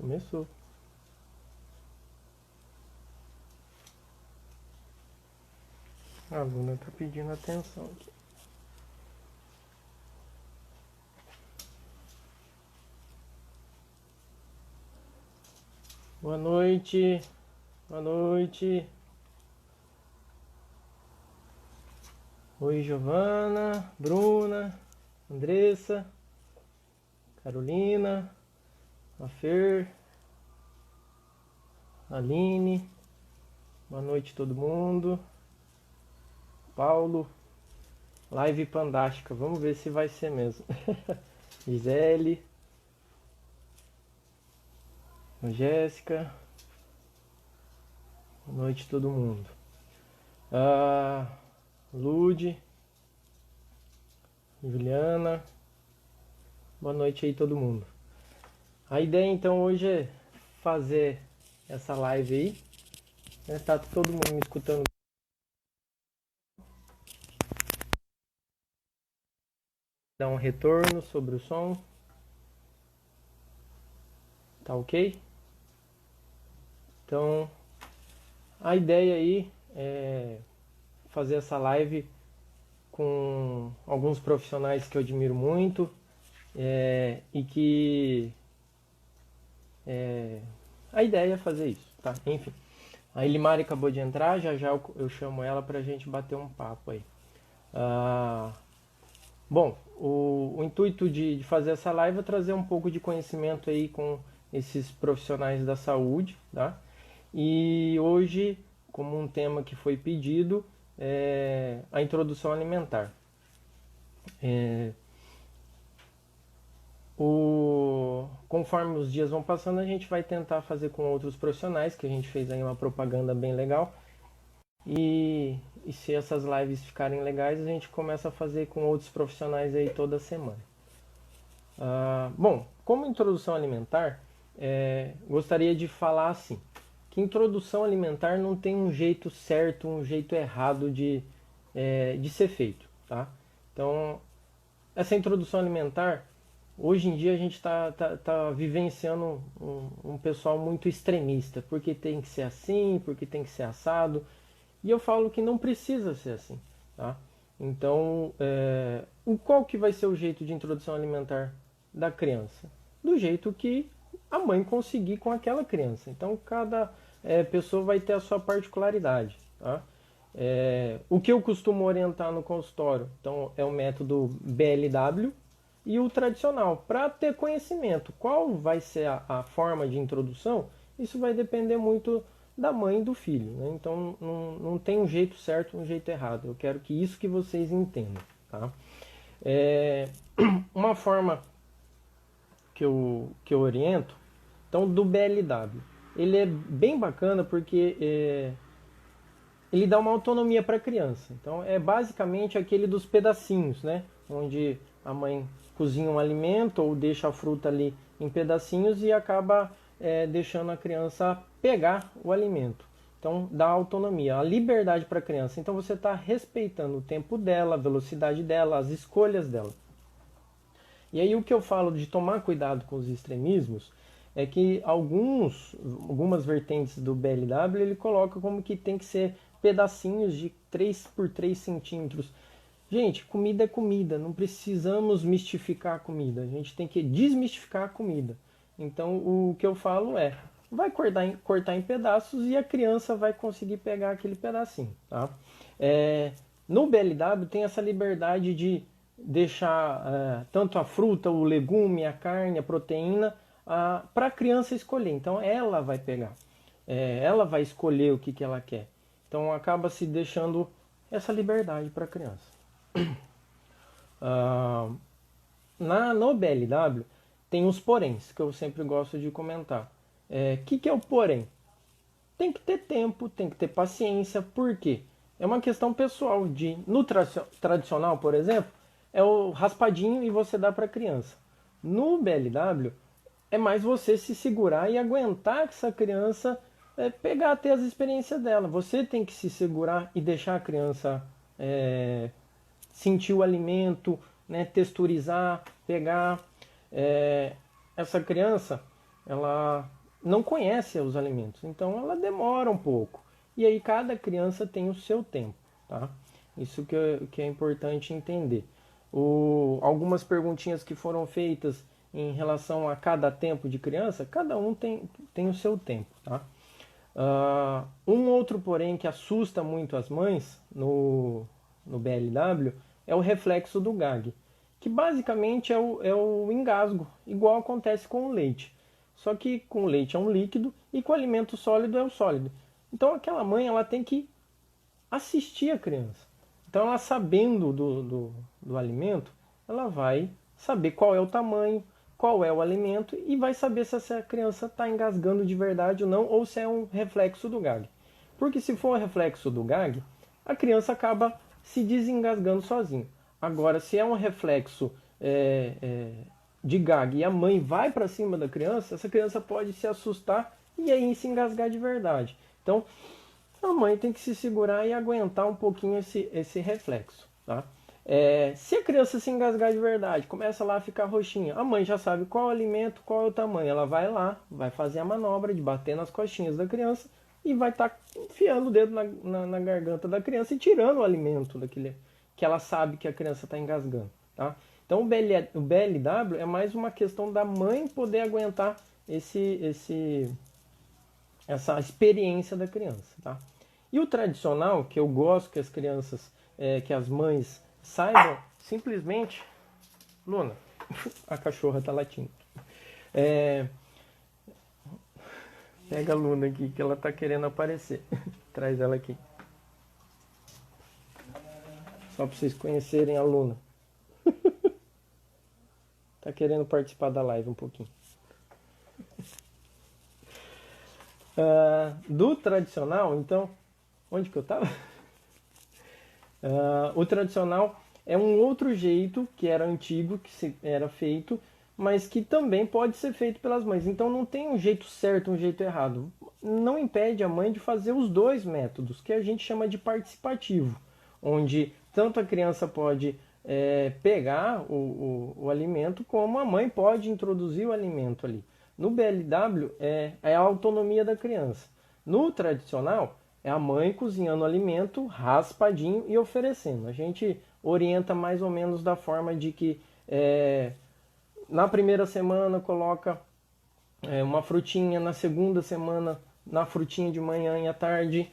Começou. A aluna tá pedindo atenção aqui. Boa noite. Boa noite. Oi, Giovana, Bruna, Andressa, Carolina, a Fer, Aline. Boa noite, todo mundo. Paulo. Live pandástica. Vamos ver se vai ser mesmo. Gisele. Jéssica. Boa noite, todo mundo. Lude. Juliana. Boa noite aí, todo mundo. A ideia então hoje é fazer essa live aí. Tá todo mundo me escutando? Dar um retorno sobre o som. Tá ok? Então, a ideia aí é fazer essa live com alguns profissionais que eu admiro muito e que a ideia é fazer isso, tá? Enfim, a Elimari acabou de entrar, já eu chamo ela pra gente bater um papo aí. Bom, o intuito de fazer essa live é trazer um pouco de conhecimento aí com esses profissionais da saúde, tá? E hoje, como um tema que foi pedido, é a introdução alimentar. Conforme os dias vão passando, a gente vai tentar fazer com outros profissionais, que a gente fez aí uma propaganda bem legal. E se essas lives ficarem legais, a gente começa a fazer com outros profissionais aí toda semana. Bom, como introdução alimentar, gostaria de falar assim, que introdução alimentar não tem um jeito certo, um jeito errado de ser feito, tá? Então, essa introdução alimentar, hoje em dia a gente tá vivenciando um pessoal muito extremista, porque tem que ser assim, porque tem que ser assado, e eu falo que não precisa ser assim, tá? Então, qual que vai ser o jeito de introdução alimentar da criança? Do jeito que a mãe conseguir com aquela criança. Então, cada pessoa vai ter a sua particularidade, tá? O que eu costumo orientar no consultório, então, é o método BLW e o tradicional, para ter conhecimento. Qual vai ser a forma de introdução? Isso vai depender muito da mãe e do filho, né? Então não tem um jeito certo, um jeito errado. Eu quero que isso que vocês entendam, tá? Uma forma que eu oriento, então, do BLW, ele é bem bacana porque ele dá uma autonomia para a criança. Então é basicamente aquele dos pedacinhos, né? Onde a mãe cozinha um alimento ou deixa a fruta ali em pedacinhos e acaba deixando a criança pegar o alimento. Então dá autonomia, a liberdade para a criança. Então você está respeitando o tempo dela, a velocidade dela, as escolhas dela. E aí o que eu falo de tomar cuidado com os extremismos é que algumas vertentes do BLW ele coloca como que tem que ser pedacinhos de 3 por 3 centímetros. Gente, comida é comida, não precisamos mistificar a comida, a gente tem que desmistificar a comida. Então o que eu falo vai cortar em pedaços e a criança vai conseguir pegar aquele pedacinho. Tá? No BLW tem essa liberdade de deixar tanto a fruta, o legume, a carne, a proteína para a criança escolher. Então ela vai pegar, ela vai escolher o que ela quer. Então acaba se deixando essa liberdade para a criança. No BLW tem os poréns, que eu sempre gosto de comentar. Que é o porém? Tem que ter tempo, tem que ter paciência, por quê? É uma questão pessoal. No tradicional, por exemplo, é o raspadinho e você dá para a criança. No BLW, é mais você se segurar e aguentar que essa criança pegar até as experiências dela. Você tem que se segurar e deixar a criança sentir o alimento, né, texturizar, pegar. Essa criança, ela não conhece os alimentos, então ela demora um pouco. E aí cada criança tem o seu tempo, tá? Isso que é importante entender. Algumas perguntinhas que foram feitas em relação a cada tempo de criança, cada um tem o seu tempo, tá? Um outro, porém, que assusta muito as mães no BLW é o reflexo do gag, que basicamente é o engasgo, igual acontece com o leite. Só que com o leite é um líquido e com o alimento sólido é o sólido. Então aquela mãe ela tem que assistir a criança. Então ela sabendo do alimento, ela vai saber qual é o tamanho, qual é o alimento e vai saber se essa criança está engasgando de verdade ou não, ou se é um reflexo do gag. Porque se for um reflexo do gag, a criança acaba se desengasgando sozinha. Agora, se é um reflexo de gag e a mãe vai para cima da criança, essa criança pode se assustar e aí se engasgar de verdade. Então, a mãe tem que se segurar e aguentar um pouquinho esse reflexo, tá? Se a criança se engasgar de verdade, começa lá a ficar roxinha, a mãe já sabe qual é o alimento, qual é o tamanho. Ela vai lá, vai fazer a manobra de bater nas costinhas da criança e vai estar enfiando o dedo na garganta da criança e tirando o alimento daquele que ela sabe que a criança está engasgando, tá? Então o BLW é mais uma questão da mãe poder aguentar essa experiência da criança, tá? E o tradicional, que eu gosto que as crianças, que as mães saibam, simplesmente... Luna, a cachorra tá latindo. Pega a Luna aqui, que ela tá querendo aparecer. Traz ela aqui. Só para vocês conhecerem a Luna. Tá querendo participar da live um pouquinho. Do tradicional, então... Onde que eu tava? O tradicional é um outro jeito que era antigo, que era feito, mas que também pode ser feito pelas mães. Então não tem um jeito certo, um jeito errado. Não impede a mãe de fazer os dois métodos, que a gente chama de participativo, onde tanto a criança pode pegar o alimento, como a mãe pode introduzir o alimento ali. No BLW é a autonomia da criança. No tradicional, é a mãe cozinhando o alimento raspadinho e oferecendo. A gente orienta mais ou menos da forma de que na primeira semana coloca uma frutinha, na segunda semana na frutinha de manhã e à tarde,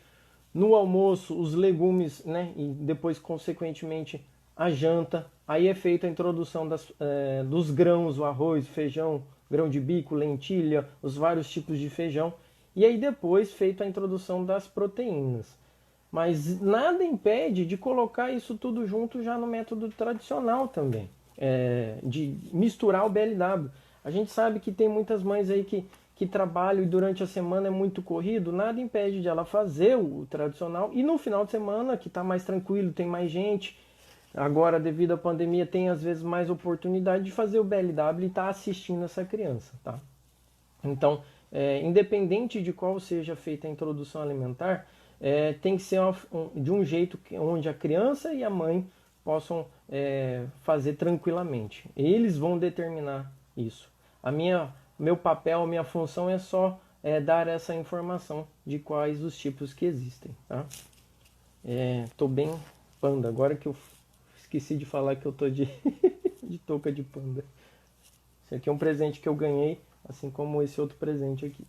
no almoço os legumes, né, e depois consequentemente a janta. Aí é feita a introdução dos grãos, o arroz, o feijão, grão de bico, lentilha, os vários tipos de feijão. E aí depois feita a introdução das proteínas. Mas nada impede de colocar isso tudo junto já no método tradicional também. De misturar o BLW. A gente sabe que tem muitas mães aí que trabalham e durante a semana é muito corrido. Nada impede de ela fazer o tradicional. E no final de semana, que está mais tranquilo, tem mais gente. Agora, devido à pandemia, tem às vezes mais oportunidade de fazer o BLW e estar assistindo essa criança, tá? Então, independente de qual seja feita a introdução alimentar, tem que ser de um jeito onde a criança e a mãe possam fazer tranquilamente. Eles vão determinar isso. Meu papel, minha função é só dar essa informação de quais os tipos que existem. Tá? Tô bem panda, agora que eu esqueci de falar que eu tô de touca de panda. Esse aqui é um presente que eu ganhei, assim como esse outro presente aqui.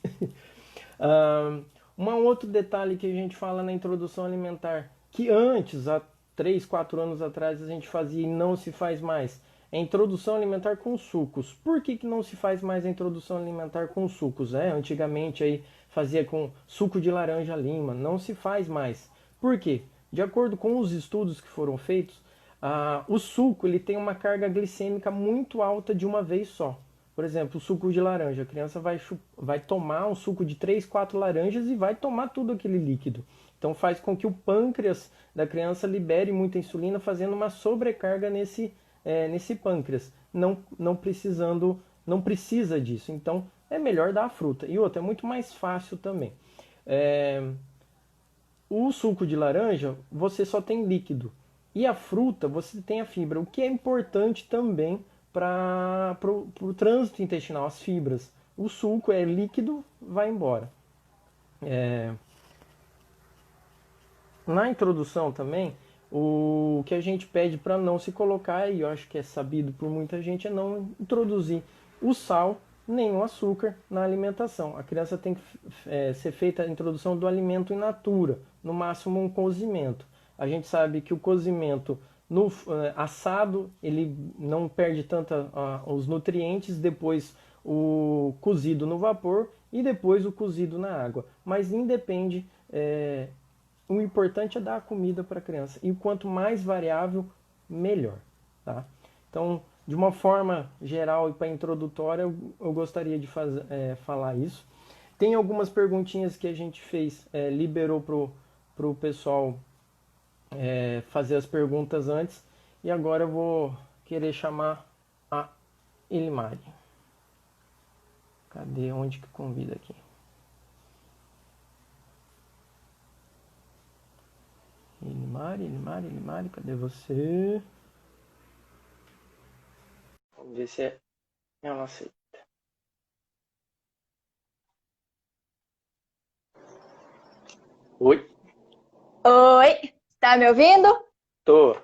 Um outro detalhe que a gente fala na introdução alimentar, que antes, há 3, 4 anos atrás, a gente fazia e não se faz mais, é a introdução alimentar com sucos. Por que não se faz mais a introdução alimentar com sucos? Antigamente aí fazia com suco de laranja lima, não se faz mais. Por quê? De acordo com os estudos que foram feitos, o suco ele tem uma carga glicêmica muito alta de uma vez só. Por exemplo, o suco de laranja. A criança vai tomar um suco de 3, 4 laranjas e vai tomar tudo aquele líquido. Então faz com que o pâncreas da criança libere muita insulina, fazendo uma sobrecarga nesse pâncreas. Não precisa disso. Então é melhor dar a fruta. E outra, é muito mais fácil também. O suco de laranja, você só tem líquido. E a fruta, você tem a fibra, o que é importante também para o trânsito intestinal, as fibras. o suco é líquido, vai embora. Na introdução também, o que a gente pede para não se colocar, e eu acho que é sabido por muita gente, é não introduzir o sal nem o açúcar na alimentação. A criança tem que ser feita a introdução do alimento in natura, no máximo um cozimento. A gente sabe que o cozimento no assado ele não perde tanto os nutrientes, depois o cozido no vapor e depois o cozido na água. Mas independe, o importante é dar a comida para a criança. E quanto mais variável, melhor. Tá? Então, de uma forma geral e para introdutória, eu gostaria de falar isso. Tem algumas perguntinhas que a gente fez, liberou para o pessoal fazer as perguntas antes. E agora eu vou querer chamar a Elimari. Cadê? Onde que convida aqui? Elimari, cadê você? Vamos ver se ela aceita. Oi? Oi, tá me ouvindo? Tô.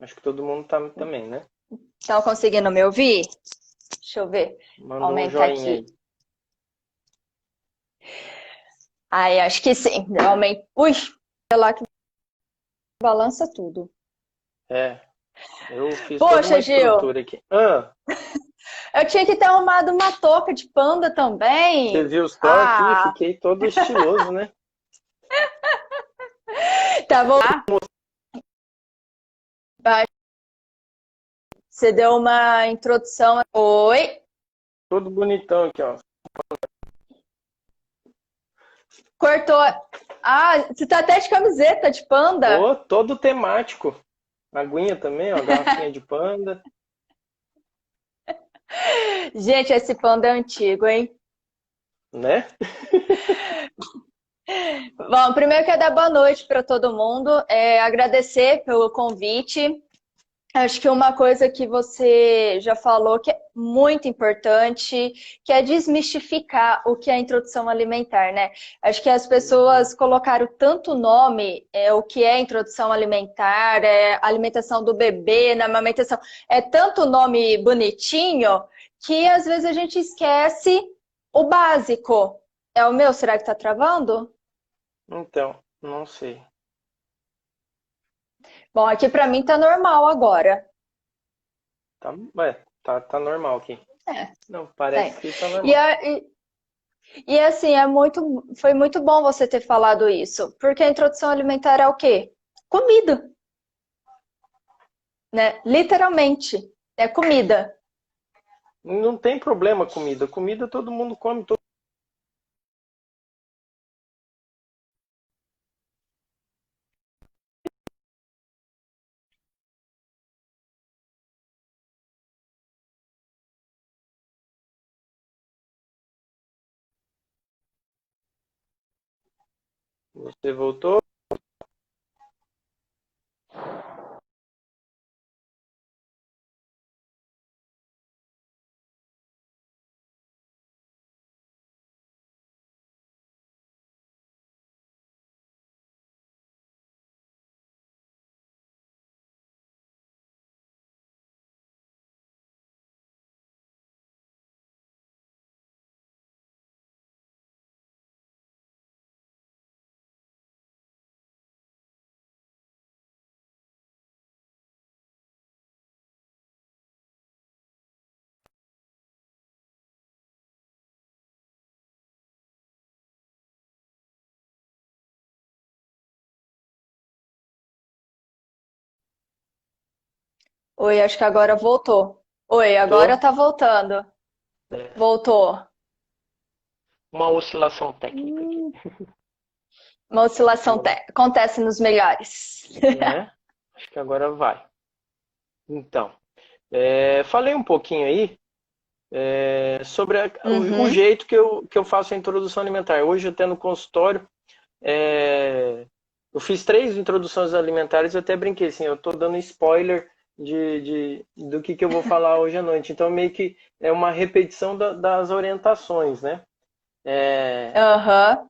Acho que todo mundo tá também, né? Estão conseguindo me ouvir? Deixa eu ver. Manda um Aumentar joinha aqui. aí. Ai, acho que sim. Aumenta. Ui, sei lá que balança tudo. Eu fiz toda uma Poxa, Gil, estrutura aqui. eu tinha que ter arrumado uma touca de panda Você também. viu só aqui? Ah, Fiquei todo estiloso, né? tá bom. Você deu uma introdução. Oi, Todo bonitão aqui, ó. cortou. Ah, você tá até de camiseta de panda? Tô todo temático. Aguinha também, ó. Garrafinha de panda. Gente, esse panda é antigo, hein? Né? Bom, primeiro quero dar boa noite para todo mundo, agradecer pelo convite. Acho que uma coisa que você já falou que é muito importante, que é desmistificar o que é a introdução alimentar, né? Acho que as pessoas colocaram tanto nome, o que é introdução alimentar, alimentação do bebê, na amamentação, é tanto nome bonitinho que às vezes a gente esquece o básico. É o meu, será que tá travando? Então, não sei. Bom, aqui para mim tá normal agora. Tá normal aqui. É, Não, tem. parece que tá E, normal. a- e- e, assim, foi muito bom você ter falado isso, porque a introdução alimentar é o quê? Comida, né? Literalmente, é comida. Não tem problema comida. Comida todo mundo come. Você voltou? Oi, acho que agora voltou. Oi, agora Tô. tá voltando. É, Voltou. uma oscilação técnica aqui. Hum, uma oscilação acontece nos melhores. Né? Acho que agora vai. Então, falei um pouquinho aí sobre o Uhum. jeito que eu faço a introdução alimentar. Hoje, até no consultório, eu fiz 3 introduções alimentares. Eu até brinquei assim, eu estou dando spoiler do que eu vou falar hoje à noite. Então, meio que é uma repetição das orientações, né? É, Aham.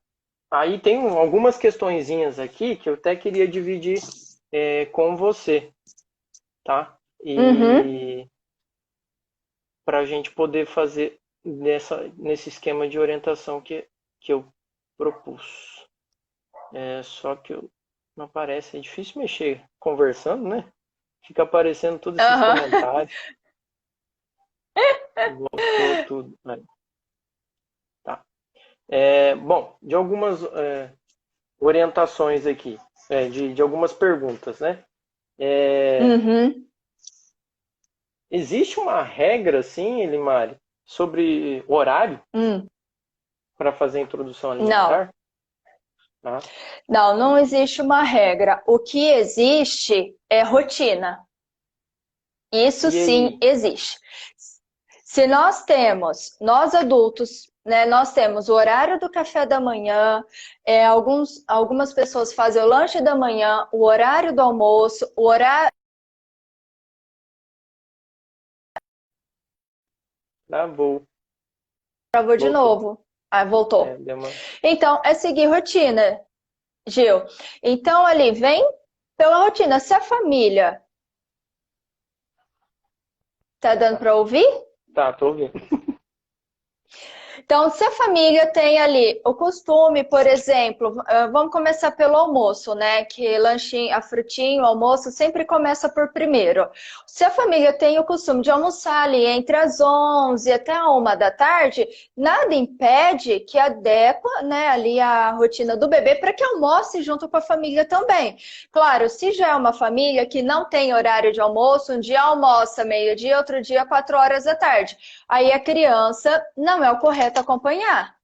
aí tem algumas questõezinhas aqui que eu até queria dividir com você, tá? Uhum. E para a gente poder fazer nesse esquema de orientação que eu propus. Só que não aparece, é difícil mexer conversando, né? Fica aparecendo todos esses Aham. comentários. Voltou tudo. Tá. Bom, de algumas orientações aqui, de algumas perguntas, né? É, Uhum. existe uma regra, assim, Elimari, sobre horário Hum. para fazer a introdução Não. alimentar? Tá? Não, não existe uma regra. O que existe é rotina. Isso E sim aí? existe. Se nós temos, nós adultos, né, nós temos o horário do café da manhã, algumas pessoas fazem o lanche da manhã, o horário do almoço, o horário. Travou. Travou de Voltou. novo. Ah, voltou. Deu uma... Então, é seguir rotina, Gil. Então, ali, vem pela rotina. Se a família. Tá dando para ouvir? Tá, tô ouvindo. Então, se a família tem ali o costume, por exemplo, vamos começar pelo almoço, né? Que lanchinho, a frutinha, o almoço sempre começa por primeiro. Se a família tem o costume de almoçar ali entre as 11 até a 1 da tarde, nada impede que adequa, né, ali a rotina do bebê para que almoce junto com a família também. Claro, se já é uma família que não tem horário de almoço, um dia almoça meio-dia, outro dia 4 horas da tarde. Aí a criança não é o correto acompanhar.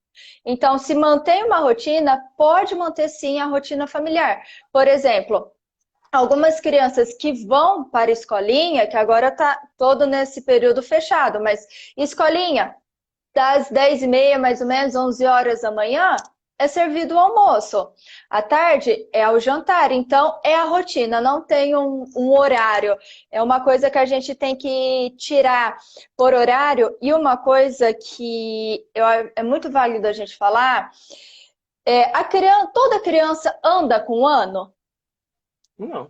Então, se mantém uma rotina, pode manter sim a rotina familiar. Por exemplo, algumas crianças que vão para a escolinha, que agora está todo nesse período fechado, mas escolinha, das 10h30, mais ou menos, 11 horas da manhã, é servido o almoço. À tarde é o jantar. Então, é a rotina, não tem um horário. É uma coisa que a gente tem que tirar por horário. E uma coisa que é muito válido a gente falar, toda criança anda com 1 ano? Não,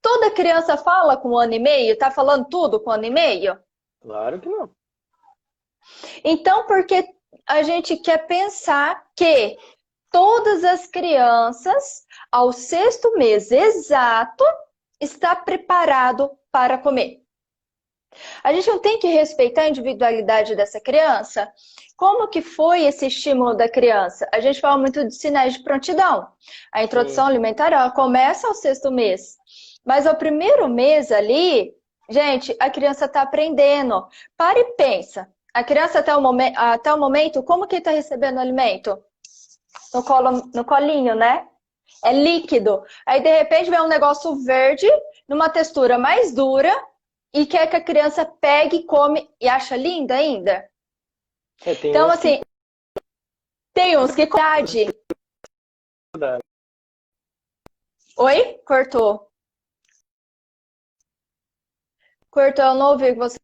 Toda criança fala com 1 ano e meio? Está falando tudo com 1 ano e meio? claro que não. Então, porque a gente quer pensar que todas as crianças, ao 6º mês exato, está preparado para comer. A gente não tem que respeitar a individualidade dessa criança? Como que foi esse estímulo da criança? A gente fala muito de sinais de prontidão. A introdução Sim, alimentar, ela começa ao 6º mês. Mas ao 1º mês ali, gente, a criança está aprendendo. Para e pensa. A criança até o momento, como que está recebendo o alimento? No colinho, né? É líquido. Aí, de repente, vem um negócio verde, numa textura mais dura, e quer que a criança pegue, come e acha linda ainda. tem Então, uns que assim, tem uns que... dá. Oi? Cortou. Cortou, eu não ouvi você.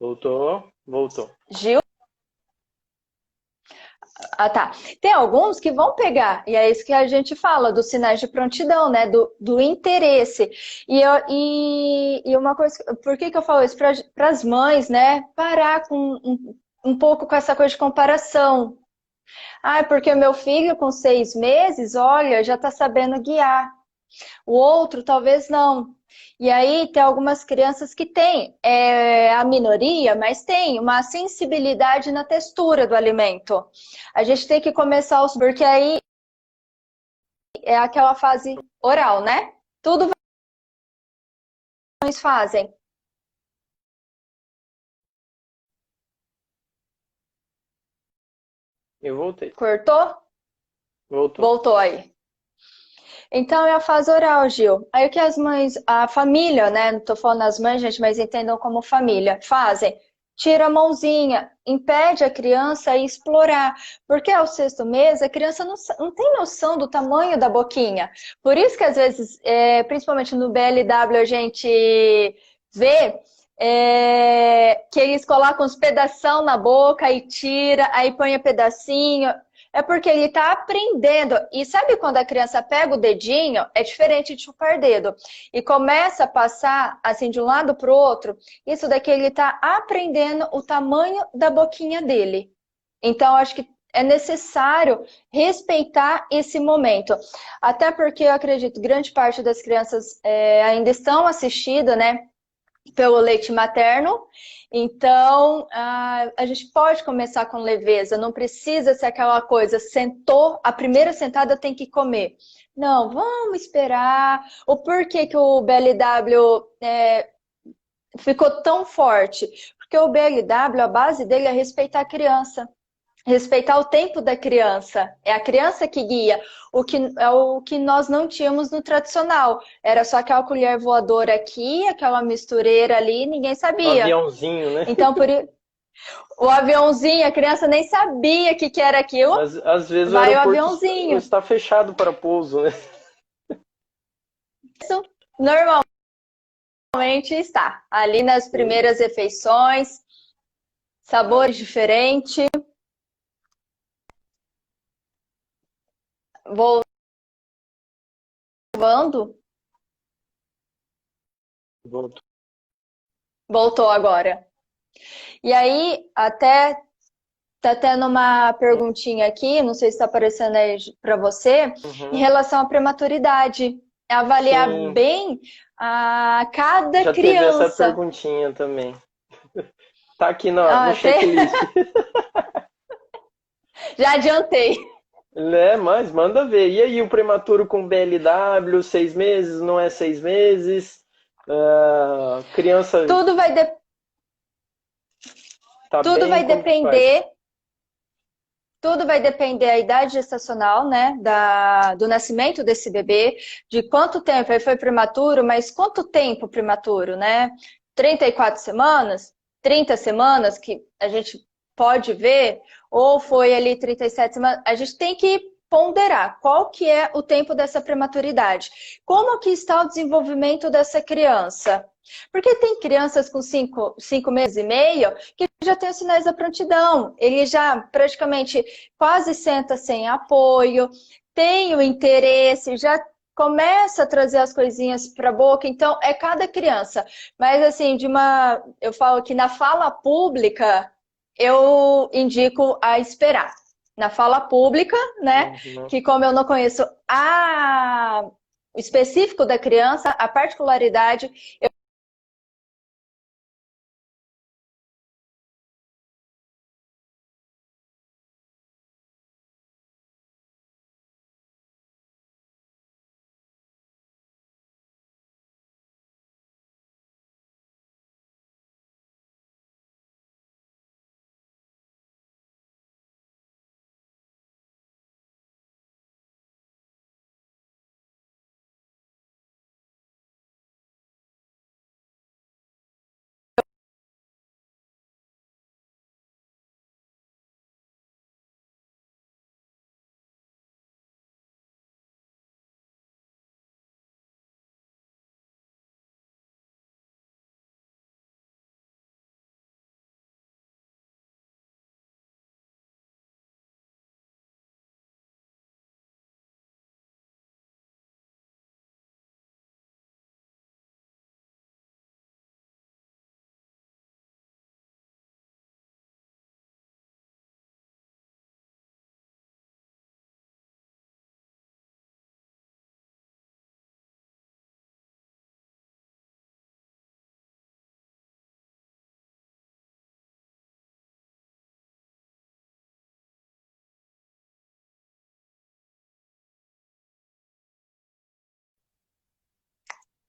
Voltou, voltou. Gil? Ah, tá. Tem alguns que vão pegar, e é isso que a gente fala, dos sinais de prontidão, né? Do interesse. E uma coisa, por que eu falo isso? Para as mães, né? Parar com um pouco com essa coisa de comparação. Ah, porque meu filho com 6 meses, olha, já está sabendo guiar. O outro talvez não. E aí tem algumas crianças que têm, a minoria, mas tem uma sensibilidade na textura do alimento. A gente tem que começar porque aí é aquela fase oral, né? Tudo eles fazem. Eu voltei. Cortou? Voltou. Voltou aí. Então é a fase oral, Gil. Aí o que as mães, a família, né? Não tô falando as mães, gente, mas entendam como família, fazem. tira a mãozinha, impede a criança a explorar, porque ao sexto mês a criança não tem noção do tamanho da boquinha. Por isso que às vezes, principalmente no BLW, a gente vê que eles colocam uns pedação na boca e tira, aí põe um pedacinho. É porque ele está aprendendo. E sabe quando a criança pega o dedinho, é diferente de chupar dedo, e começa a passar assim de um lado para o outro, isso daqui ele está aprendendo o tamanho da boquinha dele. Então, acho que é necessário respeitar esse momento. Até porque eu acredito que grande parte das crianças ainda estão assistidas, né, pelo leite materno. Então, a gente pode começar com leveza, não precisa ser aquela coisa, sentou, a primeira sentada tem que comer. Não, vamos esperar. O porquê que o BLW ficou tão forte? Porque o BLW, a base dele é respeitar a criança. Respeitar o tempo da criança. É a criança que guia. O que nós não tínhamos no tradicional. Era só aquela colher voadora aqui, aquela mistureira ali, ninguém O sabia. aviãozinho, né? Então, o aviãozinho, a criança nem sabia o que era aquilo. Às vezes o Vai o aeroporto aviãozinho. está fechado para pouso, né? Isso normalmente está. Ali nas primeiras refeições, sabores diferentes. Voltando, voltou agora. E aí, até tá tendo uma perguntinha aqui, não sei se está aparecendo aí para você, em Uhum. relação à prematuridade. É avaliar Sim, bem a cada já teve essa criança. perguntinha também. Tá aqui no Até checklist. já adiantei. Né, mas manda ver. E aí, o prematuro com BLW, 6 meses, não é 6 meses? Criança Tudo vai, tá tudo bem, vai como que faz? depender. Tudo vai depender da idade gestacional, né? Do nascimento desse bebê, de quanto tempo ele foi prematuro, mas quanto tempo prematuro, né? 34 semanas, 30 semanas, que a gente pode ver, ou foi ali 37 semanas, a gente tem que ponderar qual que é o tempo dessa prematuridade. Como que está o desenvolvimento dessa criança? Porque tem crianças com 5 meses e meio que já tem os sinais da prontidão. Ele já praticamente quase senta sem apoio, tem o interesse, já começa a trazer as coisinhas para a boca. Então, é cada criança. Mas, assim, eu falo que na fala pública, eu indico a esperar. Na fala pública, né? Uhum. Que como eu não conheço o específico da criança, a particularidade,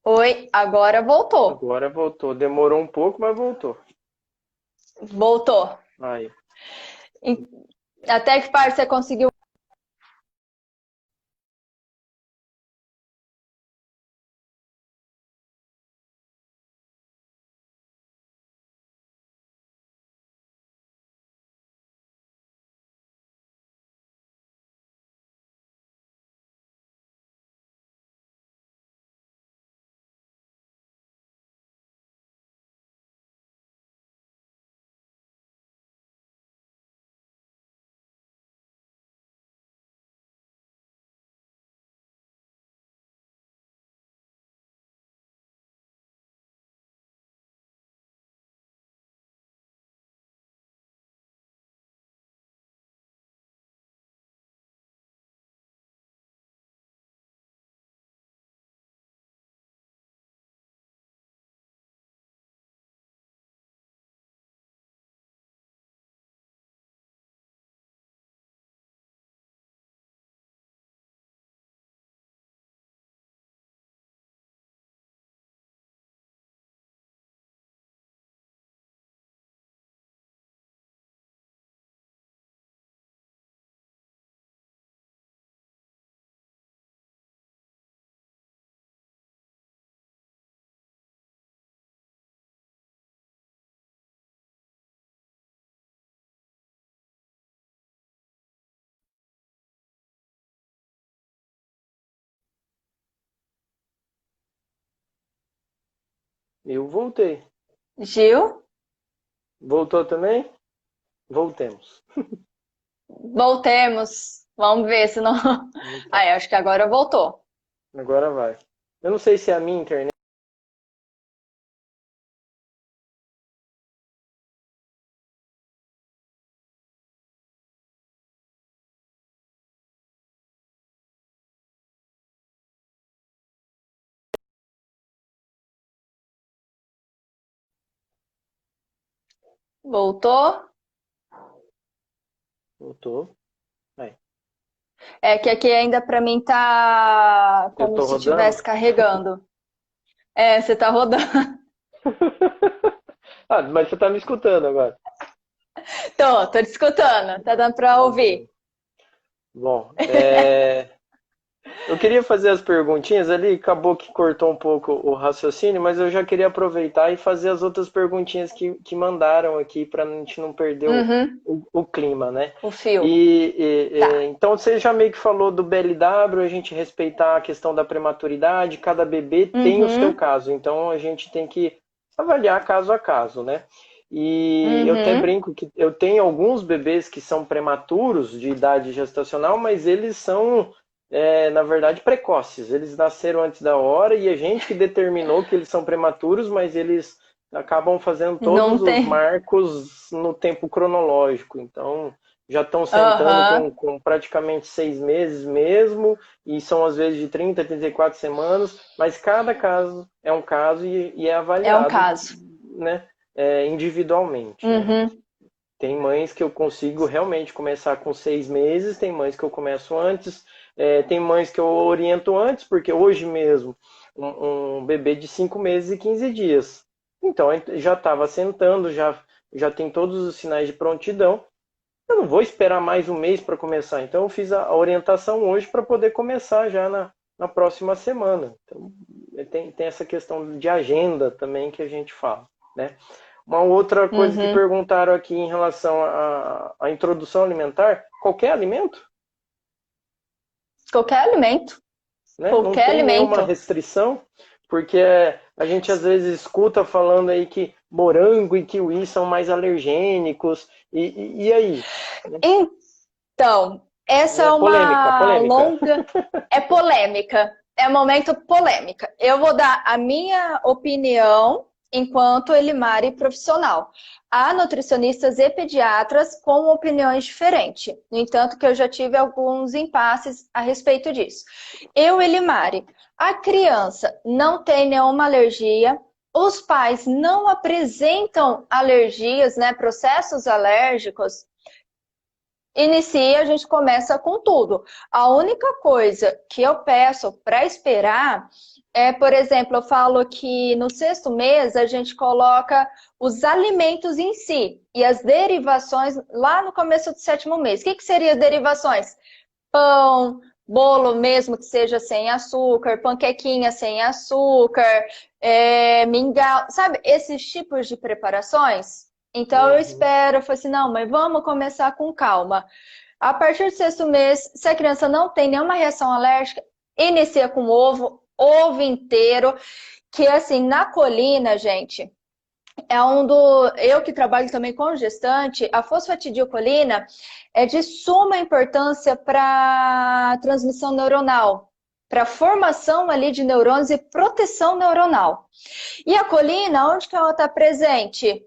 oi, agora voltou. Agora voltou. Demorou um pouco, mas voltou. Voltou. Aí. Até que parte você conseguiu Eu voltei. Gil, Voltou também? Voltemos. voltemos. Vamos ver se não. Então, Aí, acho que agora voltou. agora vai. Eu não sei se é a minha internet. Voltou. Voltou. Aí. É que aqui ainda para mim tá Eu como tô se rodando? estivesse carregando. É, você tá rodando. Ah, mas você tá me escutando agora. Tô te escutando. Tá dando para ouvir. Bom, eu queria fazer as perguntinhas ali, acabou que cortou um pouco o raciocínio, mas eu já queria aproveitar e fazer as outras perguntinhas que mandaram aqui para a gente não perder Uhum, o clima, né? o fio. E, Tá. então você já meio que falou do BLW, a gente respeitar a questão da prematuridade, cada bebê tem o seu Uhum, caso, então a gente tem que avaliar caso a caso, né? E eu até uhum. brinco que eu tenho alguns bebês que são prematuros de idade gestacional, mas eles são, na verdade, precoces. Eles nasceram antes da hora e a gente que determinou que eles são prematuros, mas eles acabam fazendo todos Não os tem. marcos no tempo cronológico. Então, já estão sentando Aham. com praticamente 6 meses mesmo, e são às vezes de 30 a 34 semanas, mas cada caso é um caso e é É um avaliado, caso. né, individualmente, né? Uhum. Tem mães que eu consigo realmente começar com 6 meses, tem mães que eu começo antes, tem mães que eu oriento antes, porque hoje mesmo um bebê de 5 meses e 15 dias. Então já estava sentando, já tem todos os sinais de prontidão. Eu não vou esperar mais um mês para começar. Então eu fiz a orientação hoje para poder começar já na próxima semana. Então tem essa questão de agenda também que a gente fala, né? Uma outra coisa que Uhum. perguntaram aqui em relação à introdução alimentar, qualquer alimento, Qualquer alimento. né? Não Qualquer tem nenhuma alimento. restrição, porque a gente às vezes escuta falando aí que morango e kiwi são mais alergênicos, e aí? Então, essa é É polêmica, uma polêmica. longa. É polêmica. É momento polêmica. Eu vou dar a minha opinião enquanto Elimari profissional. Há nutricionistas e pediatras com opiniões diferentes. No entanto, que eu já tive alguns impasses a respeito disso. Eu, Elimari, a criança não tem nenhuma alergia, os pais não apresentam alergias, né, processos alérgicos. Inicia, a gente começa com tudo. A única coisa que eu peço para esperar é, por exemplo, eu falo que no 6º mês a gente coloca os alimentos em si e as derivações lá no começo do 7º mês. O que seriam as derivações? Pão, bolo mesmo que seja sem açúcar, panquequinha sem açúcar, mingau, sabe? Esses tipos de preparações. Então eu Uhum. espero, eu falo assim, não, mas vamos começar com calma. A partir do 6º mês, se a criança não tem nenhuma reação alérgica, inicia com ovo, ovo inteiro, que assim, na colina, gente, é um do. Eu que trabalho também com gestante, a fosfatidilcolina é de suma importância para transmissão neuronal, para formação ali de neurônios e proteção neuronal. E a colina, onde que ela está presente?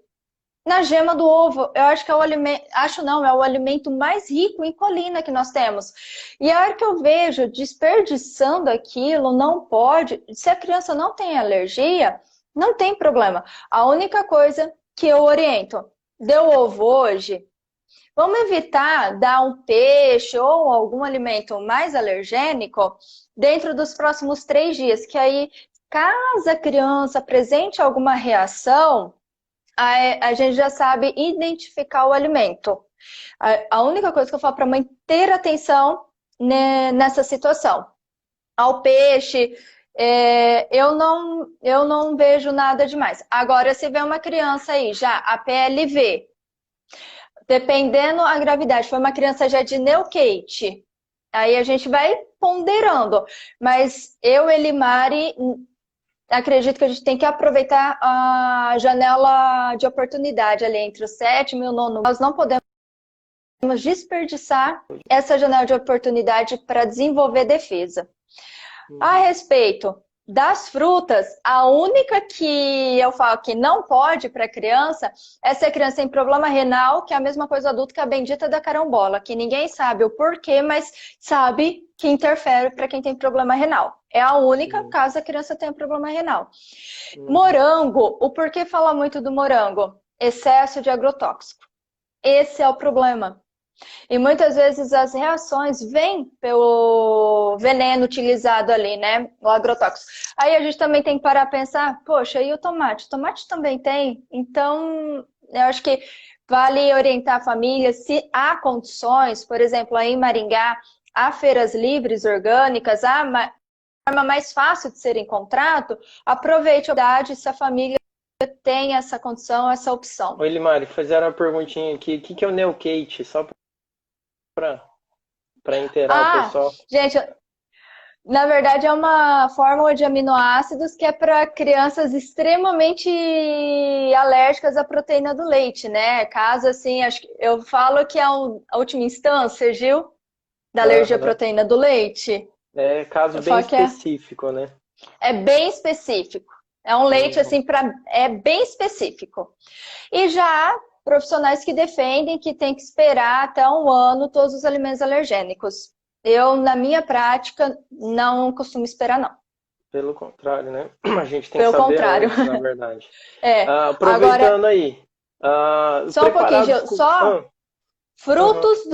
Na gema do ovo. Eu acho que é o alimento, acho não, é o alimento mais rico em colina que nós temos. E a hora que eu vejo desperdiçando aquilo, não pode. Se a criança não tem alergia, não tem problema. A única coisa que eu oriento, deu ovo hoje, vamos evitar dar um peixe ou algum alimento mais alergênico dentro dos próximos 3 dias, que aí, caso a criança apresente alguma reação, a gente já sabe identificar o alimento. A única coisa que eu falo para a mãe ter atenção nessa situação. Ao peixe, eu não vejo nada demais. Agora, se vê uma criança aí, já a PLV, dependendo a gravidade, foi uma criança já de neocate, aí a gente vai ponderando. Mas eu, Elimari, acredito que a gente tem que aproveitar a janela de oportunidade ali entre o sétimo e o nono. Nós não podemos desperdiçar essa janela de oportunidade para desenvolver defesa. A respeito das frutas, a única que eu falo que não pode para criança é se a criança tem problema renal, que é a mesma coisa do adulto, que é a bendita da carambola, que ninguém sabe o porquê, mas sabe que interfere para quem tem problema renal. É a única caso a criança tenha problema renal. Morango, o porquê fala muito do morango? Excesso de agrotóxico. Esse é o problema. E muitas vezes as reações vêm pelo veneno utilizado ali, né? O agrotóxico. Aí a gente também tem que parar a pensar, poxa, e o tomate? O tomate também tem. Então, eu acho que vale orientar a família se há condições, por exemplo, aí em Maringá, há feiras livres orgânicas, há forma mais fácil de ser encontrado, aproveite a oportunidade se a família tem essa condição, essa opção. Oi, Limari, fizeram uma perguntinha aqui. O que é o Neocate? Só para inteirar o pessoal. Gente, na verdade é uma fórmula de aminoácidos que é para crianças extremamente alérgicas à proteína do leite, né? Caso assim, eu falo que é a última instância, Gil, da alergia à proteína do leite. É caso bem específico, né? É bem específico. É um leite assim é bem específico. E já profissionais que defendem que tem que esperar até 1 ano todos os alimentos alergênicos. Eu, na minha prática, não costumo esperar, não. Pelo contrário, né? A gente tem que saber antes, na verdade. agora, Aproveitando aí. Só um pouquinho, Gil. Frutos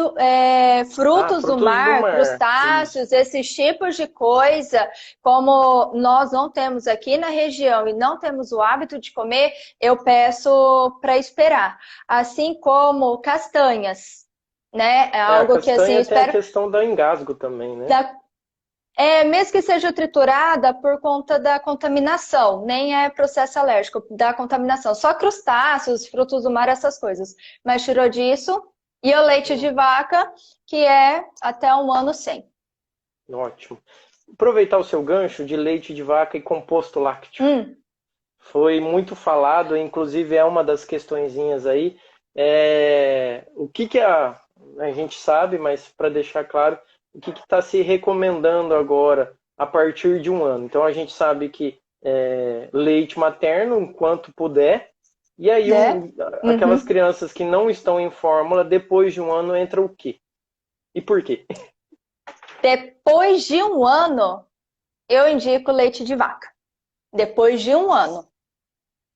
do mar, crustáceos, esses tipos de coisa, como nós não temos aqui na região e não temos o hábito de comer, eu peço para esperar. Assim como castanhas, né? É algo que assim, eu espero. Tem a questão do engasgo também, né? Mesmo que seja triturada por conta da contaminação, nem é processo alérgico, da contaminação. Só crustáceos, frutos do mar, essas coisas. Mas tirou disso. E o leite de vaca, que é até 1 ano sem. Ótimo. Aproveitar o seu gancho de leite de vaca e composto lácteo. Foi muito falado, inclusive é uma das questõezinhas aí. O que a gente sabe, mas para deixar claro, o que está se recomendando agora a partir de 1 ano. Então a gente sabe que leite materno, enquanto puder. E aí, aquelas crianças que não estão em fórmula, depois de 1 ano, entra o quê? E por quê? Depois de 1 ano, eu indico leite de vaca. Depois de 1 ano.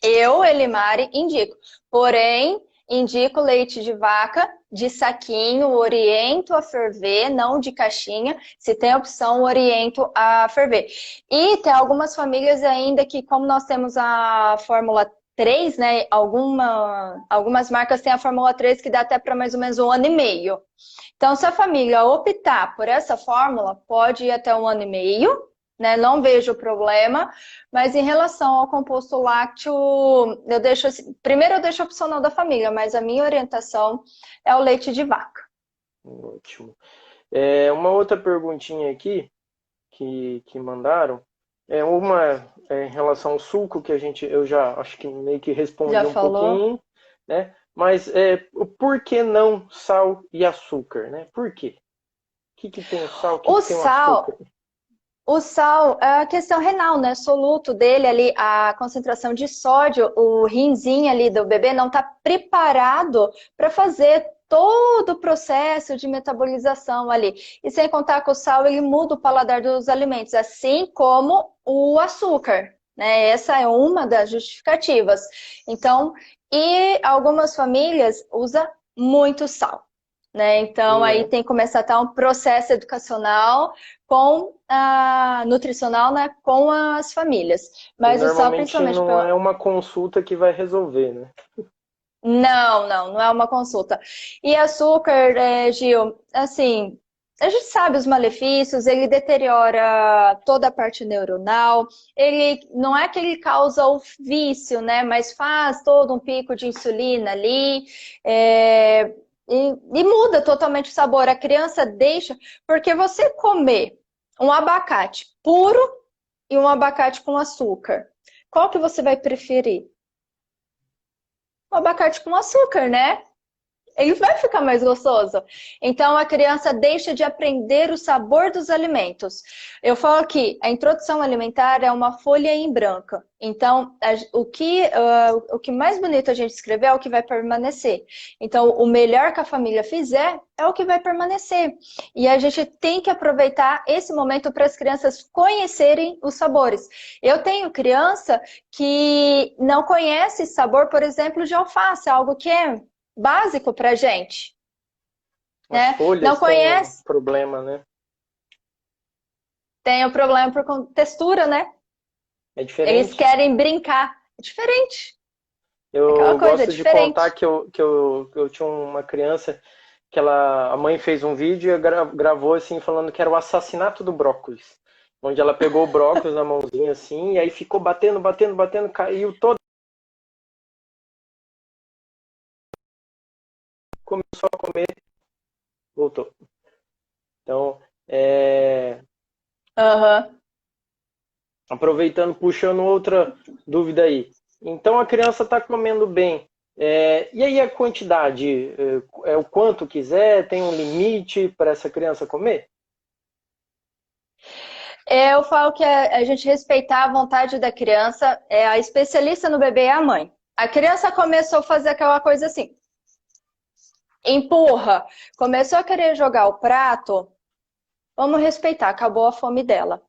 Eu, Elimari, indico. Porém, indico leite de vaca de saquinho, oriento a ferver, não de caixinha. Se tem opção, oriento a ferver. E tem algumas famílias ainda que, como nós temos a fórmula 3, né? Algumas marcas têm a Fórmula 3 que dá até para mais ou menos 1 ano e meio. Então, se a família optar por essa fórmula, pode ir até 1 ano e meio, né? Não vejo problema. Mas em relação ao composto lácteo, eu deixo assim, primeiro eu deixo opcional da família, mas a minha orientação é o leite de vaca. Ótimo. Uma outra perguntinha aqui que mandaram. Uma em relação ao suco, que eu já acho que meio que respondi pouquinho, né? Mas por que não sal e açúcar, né? Por quê? O que tem o sal? O que tem o açúcar? O sal é a questão renal, né? Soluto dele ali, a concentração de sódio, o rinzinho ali do bebê não está preparado para fazer todo o processo de metabolização ali. E sem contar que o sal, ele muda o paladar dos alimentos, assim como o açúcar, né? Essa é uma das justificativas. Então, e algumas famílias usam muito sal, né? Então, aí tem que começar a ter um processo educacional nutricional, né? Com as famílias. Mas o sal, principalmente... não é uma consulta que vai resolver, né? Não é uma consulta. E açúcar, Gil, assim, a gente sabe os malefícios, ele deteriora toda a parte neuronal, ele não é que ele causa o vício, né? Mas faz todo um pico de insulina ali, e muda totalmente o sabor. A criança deixa, porque você comer um abacate puro e um abacate com açúcar, qual que você vai preferir? O abacate com açúcar, né? Ele vai ficar mais gostoso. Então, a criança deixa de aprender o sabor dos alimentos. Eu falo que a introdução alimentar é uma folha em branco. Então, o que mais bonito a gente escrever é o que vai permanecer. Então, o melhor que a família fizer é o que vai permanecer. E a gente tem que aproveitar esse momento para as crianças conhecerem os sabores. Eu tenho criança que não conhece sabor, por exemplo, de alface, algo que é básico pra gente, As né? Não folhas têm conhece, problema, né? tem o problema por textura, né? É Eles diferente. querem brincar. É diferente. Aquela Eu coisa, é gosto de contar diferente. que eu tinha uma criança que a mãe fez um vídeo e gravou assim falando que era o assassinato do brócolis, onde ela pegou o brócolis na mãozinha assim e aí ficou batendo, batendo, batendo, caiu todo, começou a comer, voltou. Então, Aham. aproveitando, puxando outra dúvida aí. Então a criança está comendo bem. E aí a quantidade? É o quanto quiser? Tem um limite para essa criança comer? Eu falo que a gente respeitar a vontade da criança, a especialista no bebê é a mãe. A criança começou a fazer aquela coisa assim, empurra, começou a querer jogar o prato, vamos respeitar, acabou a fome dela.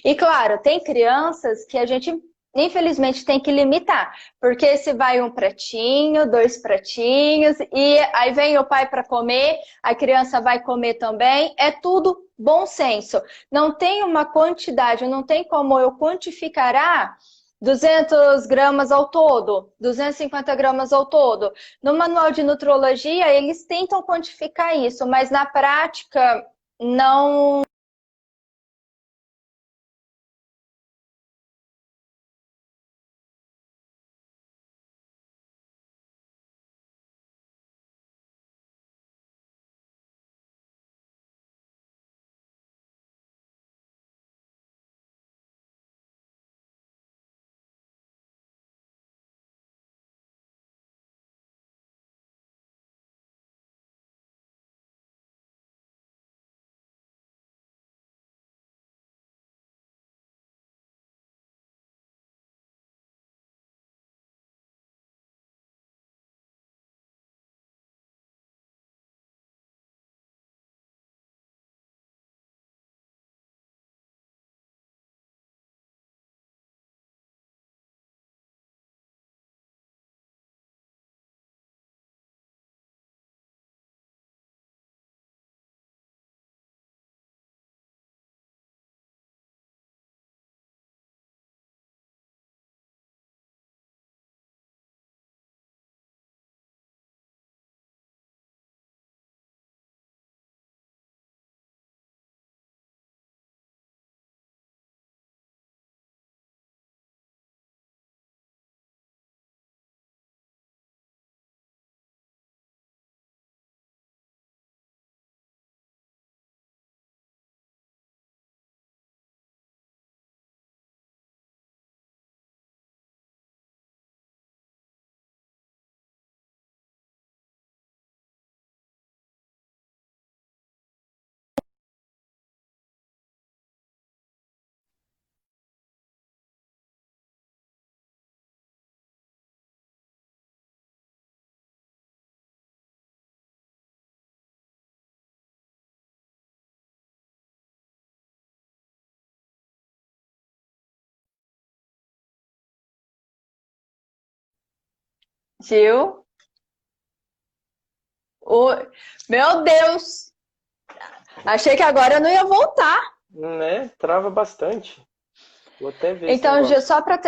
E claro, tem crianças que a gente, infelizmente, tem que limitar. Porque se vai um pratinho, dois pratinhos, e aí vem o pai para comer, a criança vai comer também, é tudo bom senso. Não tem uma quantidade, não tem como eu quantificar, 200 gramas ao todo, 250 gramas ao todo. No manual de nutrologia, eles tentam quantificar isso, mas na prática, não. Gil? O... Meu Deus! Achei que agora eu não ia voltar. Né? Trava bastante. Vou até ver esse Então, Gil, negócio. só para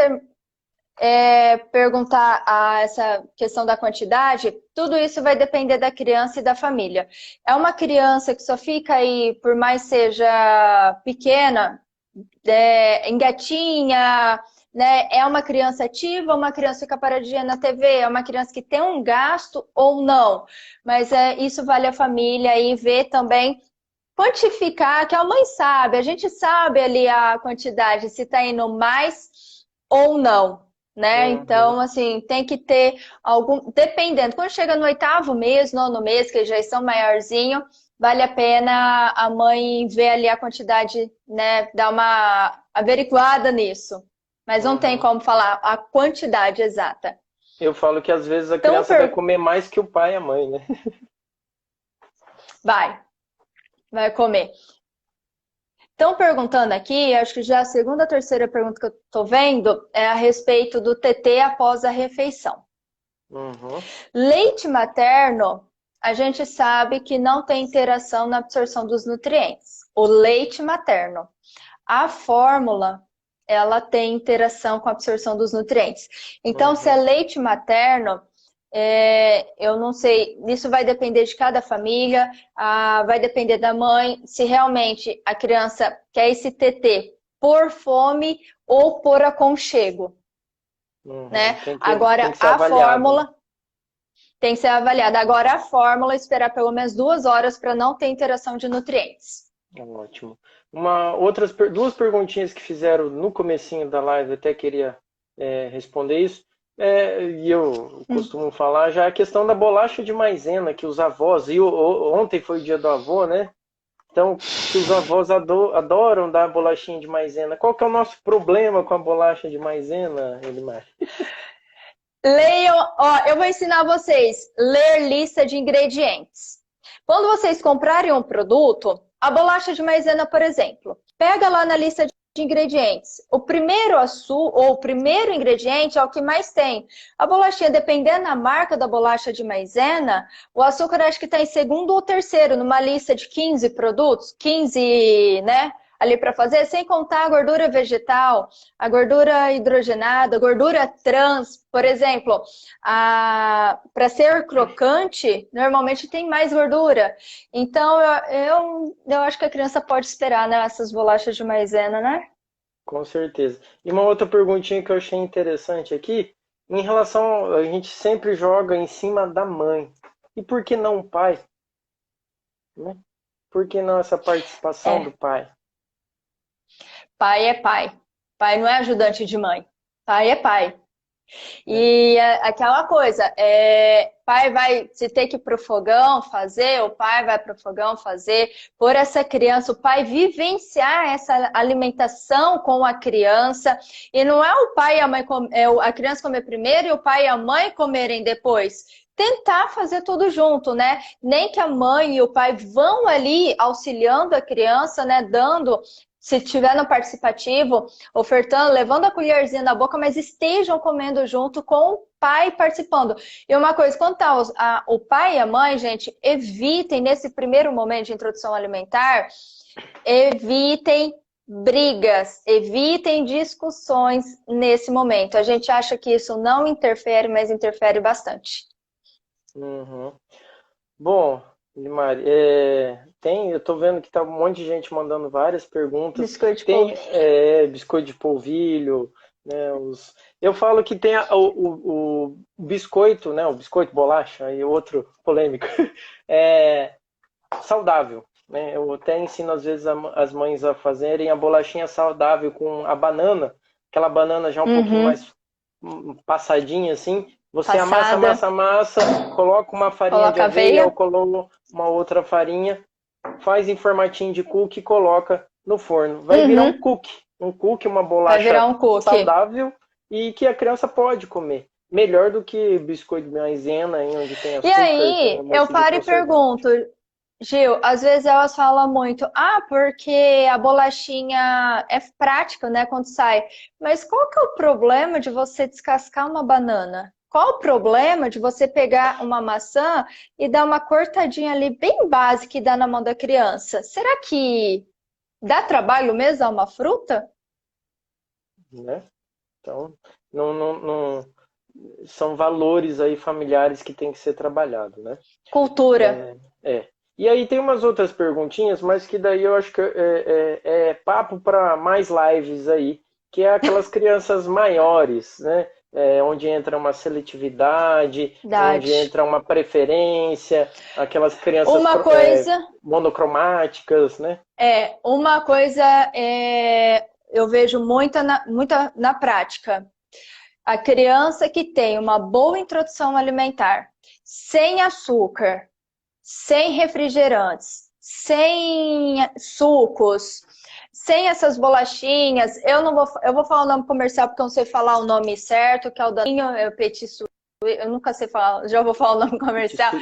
perguntar a essa questão da quantidade, tudo isso vai depender da criança e da família. É uma criança que só fica aí, por mais seja pequena, engatinha, né? É uma criança ativa, uma criança que fica paradinha na TV, é uma criança que tem um gasto ou não. Mas isso vale a família e ver também quantificar, que a mãe sabe, a gente sabe ali a quantidade, se está indo mais, ou não, né? Uhum. Então, assim, tem que ter algum, dependendo, quando chega no 8º mês, 9º mês, que eles já estão maiorzinho, vale a pena a mãe ver ali a quantidade, né? Dar uma averiguada nisso. Mas não tem Uhum. como falar a quantidade exata. Eu falo que às vezes a Então, criança vai comer mais que o pai e a mãe, né? vai comer. Estão perguntando aqui, acho que já a segunda ou terceira pergunta que eu estou vendo é a respeito do TT após a refeição. Uhum. Leite materno, a gente sabe que não tem interação na absorção dos nutrientes. O leite materno. A fórmula, ela tem interação com a absorção dos nutrientes. Então, se é Uhum. leite materno, eu não sei, isso vai depender de cada família, vai depender da mãe, se realmente a criança quer esse TT por fome ou por aconchego, Uhum. né? Tem Agora, que ser a avaliado, né? fórmula tem que ser avaliada. Agora, a fórmula, esperar pelo menos 2 horas para não ter interação de nutrientes. Ótimo. Duas perguntinhas que fizeram no comecinho da live, eu até queria responder isso. E eu costumo falar já a questão da bolacha de maisena, que os avós, ontem foi o dia do avô, né? Então, que os avós adoram dar bolachinha de maisena. Qual que é o nosso problema com a bolacha de maisena, Elimar? Leiam, ó, eu vou ensinar vocês ler lista de ingredientes. Quando vocês comprarem um produto, a bolacha de maisena, por exemplo, pega lá na lista de ingredientes. O primeiro açúcar ou o primeiro ingrediente é o que mais tem. A bolachinha, dependendo da marca da bolacha de maisena, o açúcar acho que está em segundo ou terceiro numa lista de 15 produtos, 15, né? Ali para fazer, sem contar a gordura vegetal, a gordura hidrogenada, a gordura trans, por exemplo, para ser crocante, normalmente tem mais gordura. Então, eu acho que a criança pode esperar, né, essas bolachas de maisena, né? Com certeza. E uma outra perguntinha que eu achei interessante aqui, em relação, a gente sempre joga em cima da mãe. E por que não o pai, né? Por que não essa participação do É, pai? pai é pai. Pai não é ajudante de mãe. Pai é pai. Né? E aquela coisa, pai vai se ter que ir pro fogão fazer, o pai vai pro fogão fazer, por essa criança, o pai vivenciar essa alimentação com a criança, e não é o pai e a mãe, a criança comer primeiro e o pai e a mãe comerem depois. Tentar fazer tudo junto, né? Nem que a mãe e o pai vão ali auxiliando a criança, né? Dando, se tiver no participativo, ofertando, levando a colherzinha na boca, mas estejam comendo junto com o pai participando. E uma coisa, quando tá o pai e a mãe, gente, evitem, nesse primeiro momento de introdução alimentar, evitem brigas, evitem discussões nesse momento. A gente acha que isso não interfere, mas interfere bastante. Uhum. Bom, Mari, eu tô vendo que tá um monte de gente mandando várias perguntas. Biscoito de Tem polvilho. biscoito de polvilho, né? Eu falo que tem o biscoito, né? O biscoito bolacha e outro polêmico, é saudável, né? Eu até ensino às vezes as mães a fazerem a bolachinha saudável com a banana, aquela banana já um pouquinho Uhum. mais passadinha assim. Você amassa, Passada, amassa, amassa, coloca uma farinha de coloca aveia ou aveia. coloca uma outra farinha, faz em formatinho de cookie e coloca no forno. Vai virar Uhum. um cookie, uma Vai virar bolacha um cookie. saudável e que a criança pode comer. Melhor do que biscoito de maisena, onde tem E açúcar, tem um aí, eu monte de paro e conservante. pergunto, Gil, às vezes elas falam muito, porque a bolachinha é prática, né, quando sai. Mas qual que é o problema de você descascar uma banana? Qual o problema de você pegar uma maçã e dar uma cortadinha ali bem básica e dar na mão da criança? Será que dá trabalho mesmo dar uma fruta? Né? Então, não, são valores aí familiares que tem que ser trabalhado, né? Cultura. É. E aí tem umas outras perguntinhas, mas que daí eu acho que é papo para mais lives aí, que é aquelas crianças maiores, né? Onde entra uma seletividade, onde Verdade. entra uma preferência, aquelas crianças Uma coisa monocromáticas, né? uma coisa é eu vejo muita na prática. A criança que tem uma boa introdução alimentar, sem açúcar, sem refrigerantes, sem sucos, sem essas bolachinhas, eu vou falar o nome comercial porque eu não sei falar o nome certo, que é o Daninho, é o Petit Suisse, eu nunca sei falar, já vou falar o nome comercial.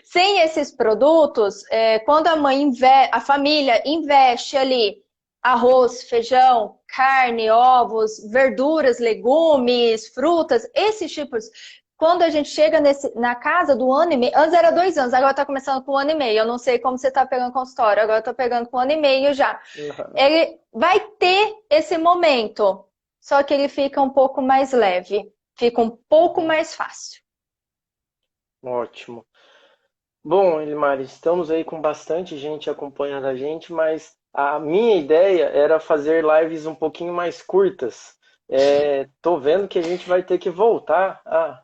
Sem esses produtos, quando a família investe ali arroz, feijão, carne, ovos, verduras, legumes, frutas, esses tipos. Quando a gente chega na casa do ano e meio, antes era 2 anos, agora tá começando com 1 ano e meio. Eu não sei como você tá pegando consultório, agora eu tô pegando com 1 ano e meio já. Ele vai ter esse momento, só que ele fica um pouco mais leve, fica um pouco mais fácil. Ótimo. Bom, Elimari, estamos aí com bastante gente acompanhando a gente, mas a minha ideia era fazer lives um pouquinho mais curtas. Tô vendo que a gente vai ter que voltar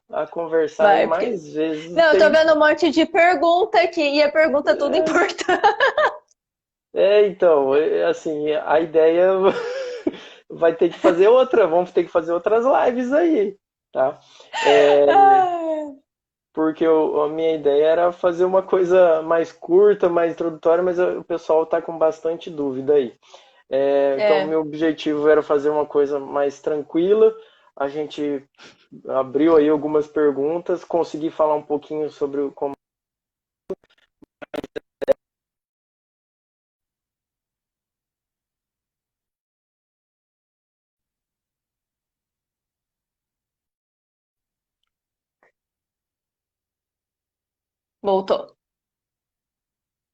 a conversar aí mais vezes. Não, eu tô vendo um monte de pergunta aqui, e a pergunta é tudo importante. Então, assim, a ideia vai ter que fazer outra, vamos ter que fazer outras lives aí, tá? Porque a minha ideia era fazer uma coisa mais curta, mais introdutória, mas o pessoal está com bastante dúvida aí. Então, meu objetivo era fazer uma coisa mais tranquila. A gente abriu aí algumas perguntas, consegui falar um pouquinho sobre como. Voltou.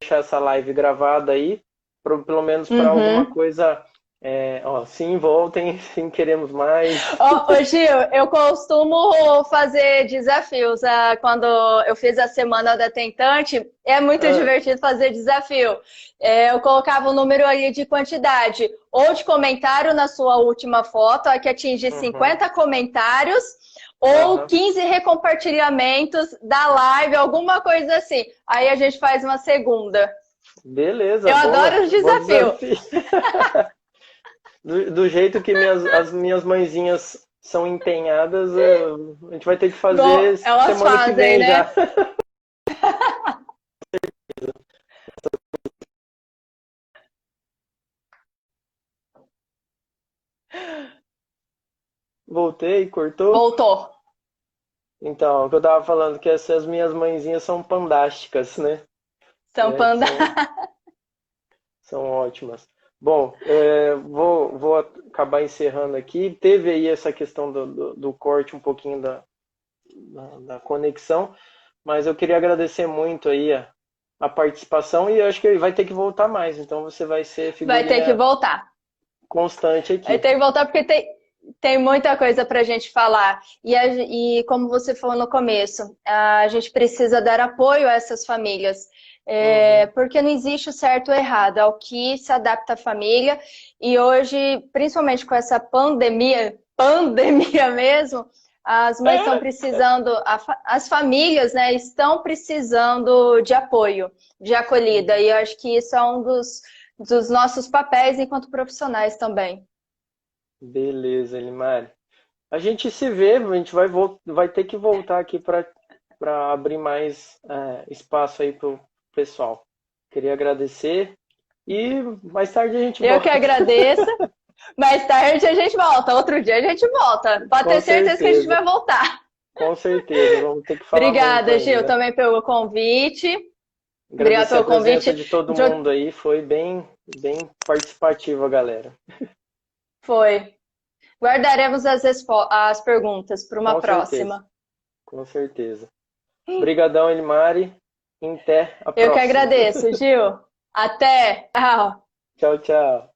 Deixar essa live gravada aí, pelo menos para alguma coisa. Sim, voltem, sim, queremos mais. Gil, eu costumo fazer desafios. Quando eu fiz a semana da Tentante, é muito divertido fazer desafio. Eu colocava um número aí de quantidade, ou de comentário na sua última foto, que atingir 50 comentários, ou 15 recompartilhamentos da live, alguma coisa assim. Aí a gente faz uma segunda. Beleza, eu adoro os desafios. Do jeito que as minhas mãezinhas são empenhadas, a gente vai ter que fazer elas semana fazem, que vem, né? Já. Voltei, cortou? Voltou. Então, o que eu tava falando, que essas minhas mãezinhas são fantásticas, né? São fantásticas. São ótimas. Bom, vou acabar encerrando aqui. Teve aí essa questão do corte um pouquinho da conexão, mas eu queria agradecer muito aí a participação e eu acho que vai ter que voltar mais, então você vai ser figurinha vai ter que voltar. Constante aqui. Vai ter que voltar porque tem muita coisa para a gente falar. E como você falou no começo, a gente precisa dar apoio a essas famílias. Porque não existe o certo ou errado, é o que se adapta à família. E hoje, principalmente com essa pandemia mesmo, as mães estão precisando, as famílias, né, estão precisando de apoio, de acolhida. E eu acho que isso é um dos nossos papéis enquanto profissionais também. Beleza, Elimari. A gente se vê, a gente vai ter que voltar aqui para abrir mais espaço aí para o pessoal. Queria agradecer e mais tarde a gente volta. Eu que agradeço. Mais tarde a gente volta, outro dia a gente volta. Pode ter certeza que a gente vai voltar. Com certeza, vamos ter que falar. Obrigada, Gil, também pelo convite. Obrigado pelo convite de todo mundo aí, foi bem participativa, galera. Foi. Guardaremos as perguntas para uma próxima. Com certeza. Obrigadão, Elimari. Até a próxima. Eu que agradeço, Gil. Até. Tchau. Tchau, tchau.